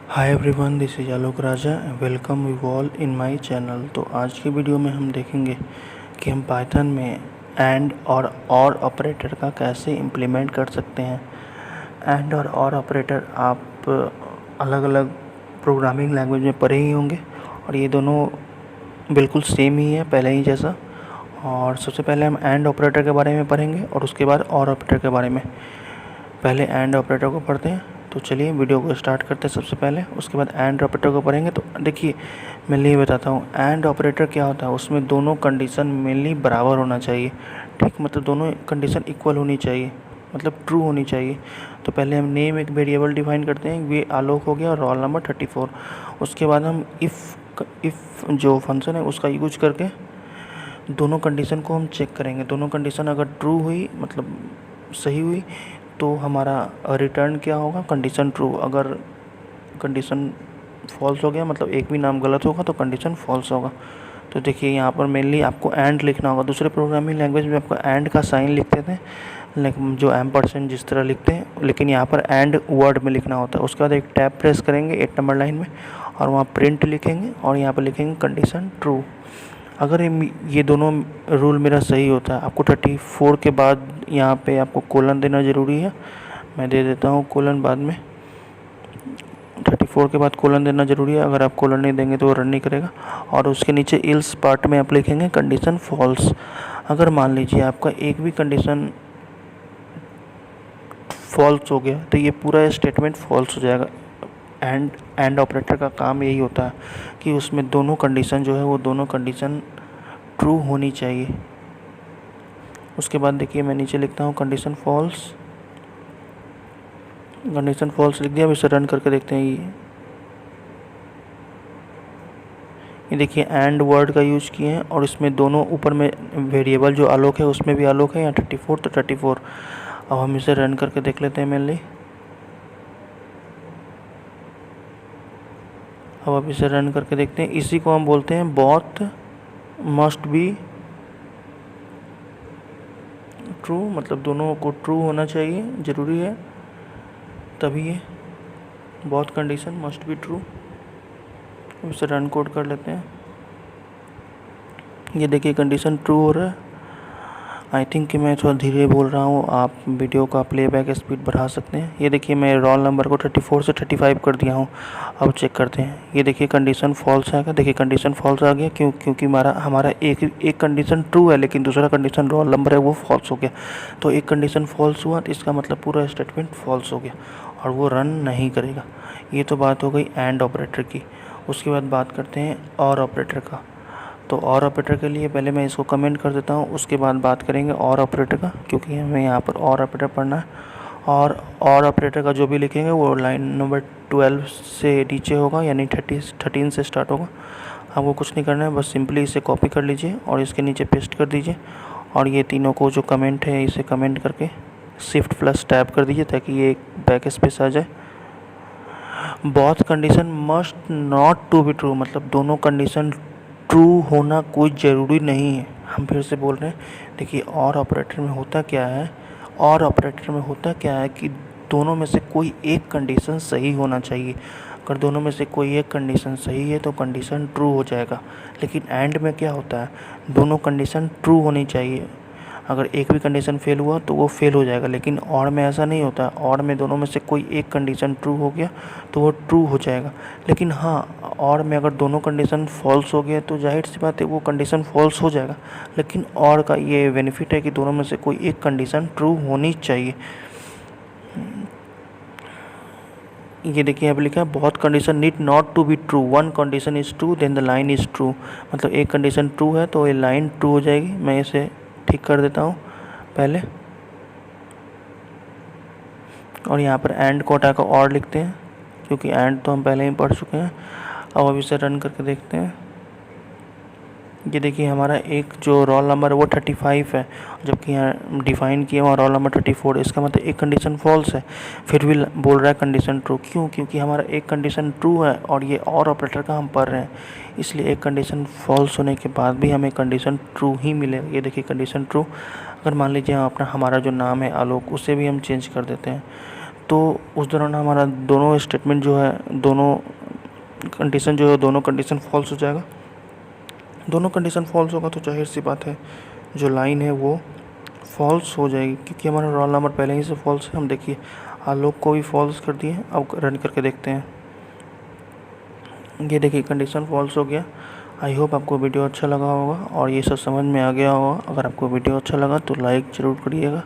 Hi everyone, this is Alok Raja. Welcome you all in my channel. तो आज की video में हम देखेंगे कि हम पाइथन में एंड और ऑपरेटर का कैसे इम्प्लीमेंट कर सकते हैं। एंड और ऑपरेटर आप अलग अलग प्रोग्रामिंग लैंग्वेज में पढ़े ही होंगे और ये दोनों बिल्कुल सेम ही है पहले ही जैसा। और सबसे पहले हम एंड ऑपरेटर के बारे में पढ़ेंगे और उसके बाद और ऑपरेटर के बारे में। पहले एंड ऑपरेटर को पढ़ते हैं, तो चलिए वीडियो को स्टार्ट करते हैं सबसे पहले। उसके बाद एंड ऑपरेटर को पढ़ेंगे। तो देखिए, मैं ये बताता हूँ एंड ऑपरेटर क्या होता है। उसमें दोनों कंडीशन मेनली बराबर होना चाहिए, ठीक, मतलब दोनों कंडीशन इक्वल होनी चाहिए, मतलब ट्रू होनी चाहिए। तो पहले हम नेम एक वेरिएबल डिफाइन करते हैं, ये आलोक हो गया और रोल नंबर 34। उसके बाद हम इफ़ जो फंक्शन है उसका यूज करके दोनों कंडीशन को हम चेक करेंगे। दोनों कंडीशन अगर ट्रू हुई, मतलब सही हुई, तो हमारा रिटर्न क्या होगा, कंडीशन ट्रू। अगर कंडीशन फॉल्स हो गया, मतलब एक भी नाम गलत होगा, तो कंडीशन फॉल्स होगा। तो देखिए यहाँ पर मेनली आपको एंड लिखना होगा। दूसरे प्रोग्रामिंग लैंग्वेज में आपको एंड का साइन लिखते थे, लेकिन जो एम्परसेंड जिस तरह लिखते हैं, लेकिन यहाँ पर एंड वर्ड में लिखना होता है। उसके बाद एक टैब प्रेस करेंगे 8 नंबर लाइन में और वहाँ प्रिंट लिखेंगे और यहाँ पर लिखेंगे कंडीशन ट्रू। अगर ये दोनों रूल मेरा सही होता है, आपको 34 के बाद यहाँ पे आपको कोलन देना ज़रूरी है। मैं दे देता हूँ कोलन बाद में। 34 के बाद कोलन देना ज़रूरी है। अगर आप कोलन नहीं देंगे तो वो रन नहीं करेगा। और उसके नीचे इल्स पार्ट में आप लिखेंगे कंडीशन फॉल्स। अगर मान लीजिए आपका एक भी कंडीशन फॉल्स हो गया तो ये पूरा स्टेटमेंट फॉल्स हो जाएगा। एंड ऑपरेटर का काम यही होता है कि उसमें दोनों कंडीशन जो है वो दोनों कंडीशन ट्रू होनी चाहिए। उसके बाद देखिए मैं नीचे लिखता हूँ कंडीशन फॉल्स लिख दिया। अब इसे रन करके देखते हैं। ये देखिए एंड वर्ड का यूज़ किए हैं और इसमें दोनों ऊपर में वेरिएबल जो आलोक है उसमें भी आलोक है, यहाँ 34 तो 34। अब हम इसे रन करके देख लेते हैं मेनली। अब इसे रन करके देखते हैं। इसी को हम बोलते हैं बोथ मस्ट बी ट्रू, मतलब दोनों को ट्रू होना चाहिए, ज़रूरी है, तभी ये both condition must be true. इसे रन कोड कर लेते हैं। ये देखिए कंडीशन ट्रू हो रहा है। आई थिंक कि मैं थोड़ा धीरे बोल रहा हूँ, आप वीडियो का प्लेबैक स्पीड बढ़ा सकते हैं। ये देखिए मैं रोल नंबर को 34 से 35 कर दिया हूँ। अब चेक करते हैं। ये देखिए कंडीशन फॉल्स आएगा। देखिए कंडीशन फॉल्स आ गया, क्योंकि हमारा एक कंडीशन ट्रू है लेकिन दूसरा कंडीशन रोल नंबर है वो फॉल्स हो गया। तो एक कंडीशन फॉल्स हुआ तो इसका मतलब पूरा स्टेटमेंट फॉल्स हो गया और वो रन नहीं करेगा। ये तो बात हो गई एंड ऑपरेटर की। उसके बाद बात करते हैं और ऑपरेटर का। तो और ऑपरेटर के लिए पहले मैं इसको कमेंट कर देता हूँ, उसके बाद बात करेंगे और ऑपरेटर का, क्योंकि हमें यहाँ पर और ऑपरेटर पढ़ना है। और ऑपरेटर का जो भी लिखेंगे वो लाइन नंबर 12 से नीचे होगा, यानी 13 से स्टार्ट होगा। आपको कुछ नहीं करना है, बस सिंपली इसे कॉपी कर लीजिए और इसके नीचे पेस्ट कर दीजिए। और ये तीनों को जो कमेंट है इसे कमेंट करके Shift+Tab कर दीजिए ताकि ये बैक स्पेस आ जाए। Both condition must not to be true, मतलब दोनों कंडीशन ट्रू होना कोई ज़रूरी नहीं है। हम फिर से बोल रहे हैं। देखिए और ऑपरेटर में होता क्या है कि दोनों में से कोई एक कंडीशन सही होना चाहिए। अगर दोनों में से कोई एक कंडीशन सही है तो कंडीशन ट्रू हो जाएगा। लेकिन एंड में क्या होता है, दोनों कंडीशन ट्रू होनी चाहिए। अगर एक भी कंडीशन फेल हुआ तो वो फेल हो जाएगा। लेकिन और में ऐसा नहीं होता। और में दोनों में से कोई एक कंडीशन ट्रू हो गया तो वो ट्रू हो जाएगा। लेकिन हाँ, और में अगर दोनों कंडीशन फॉल्स हो गया तो जाहिर सी बात है वो कंडीशन फॉल्स हो जाएगा। लेकिन और का ये बेनिफिट है कि दोनों में से कोई एक कंडीशन ट्रू होनी चाहिए। ये देखिए यहाँ पे लिखा है बहुत condition need not to be true, one condition is true then the line is true. मतलब एक कंडीशन ट्रू है तो ये लाइन ट्रू हो जाएगी। मैं इसे ठीक कर देता हूँ पहले। और यहाँ पर एंड को हटा कर और लिखते हैं, क्योंकि एंड तो हम पहले ही पढ़ चुके हैं। अब इसे रन करके देखते हैं। ये देखिए हमारा एक जो रोल नंबर है वो 35 है, जबकि यहाँ डिफाइन किया हुआ रोल नंबर 34। इसका मतलब एक कंडीशन फॉल्स है, फिर भी बोल रहा है कंडीशन ट्रू। क्यों? क्योंकि हमारा एक कंडीशन ट्रू है और ये और ऑपरेटर का हम पढ़ रहे हैं, इसलिए एक कंडीशन फॉल्स होने के बाद भी हमें कंडीशन ट्रू ही मिलेगा। ये देखिए कंडीशन ट्रू। अगर मान लीजिए हमारा जो नाम है आलोक, उसे भी हम चेंज कर देते हैं तो उस दौरान हमारा दोनों स्टेटमेंट जो है, दोनों कंडीशन जो है, दोनों कंडीशन फॉल्स हो जाएगा। दोनों कंडीशन फॉल्स होगा तो जाहिर सी बात है जो लाइन है वो फॉल्स हो जाएगी, क्योंकि हमारा रोल नंबर पहले ही से फॉल्स है। हम देखिए आलोक को भी फॉल्स कर दिए। अब रन करके देखते हैं। ये देखिए कंडीशन फॉल्स हो गया। आई होप आपको वीडियो अच्छा लगा होगा और ये सब समझ में आ गया होगा। अगर आपको वीडियो अच्छा लगा तो लाइक ज़रूर करिएगा,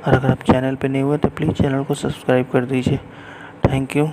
और अगर आप चैनल पे नए हुए तो प्लीज़ चैनल को सब्सक्राइब कर दीजिए। Thank you.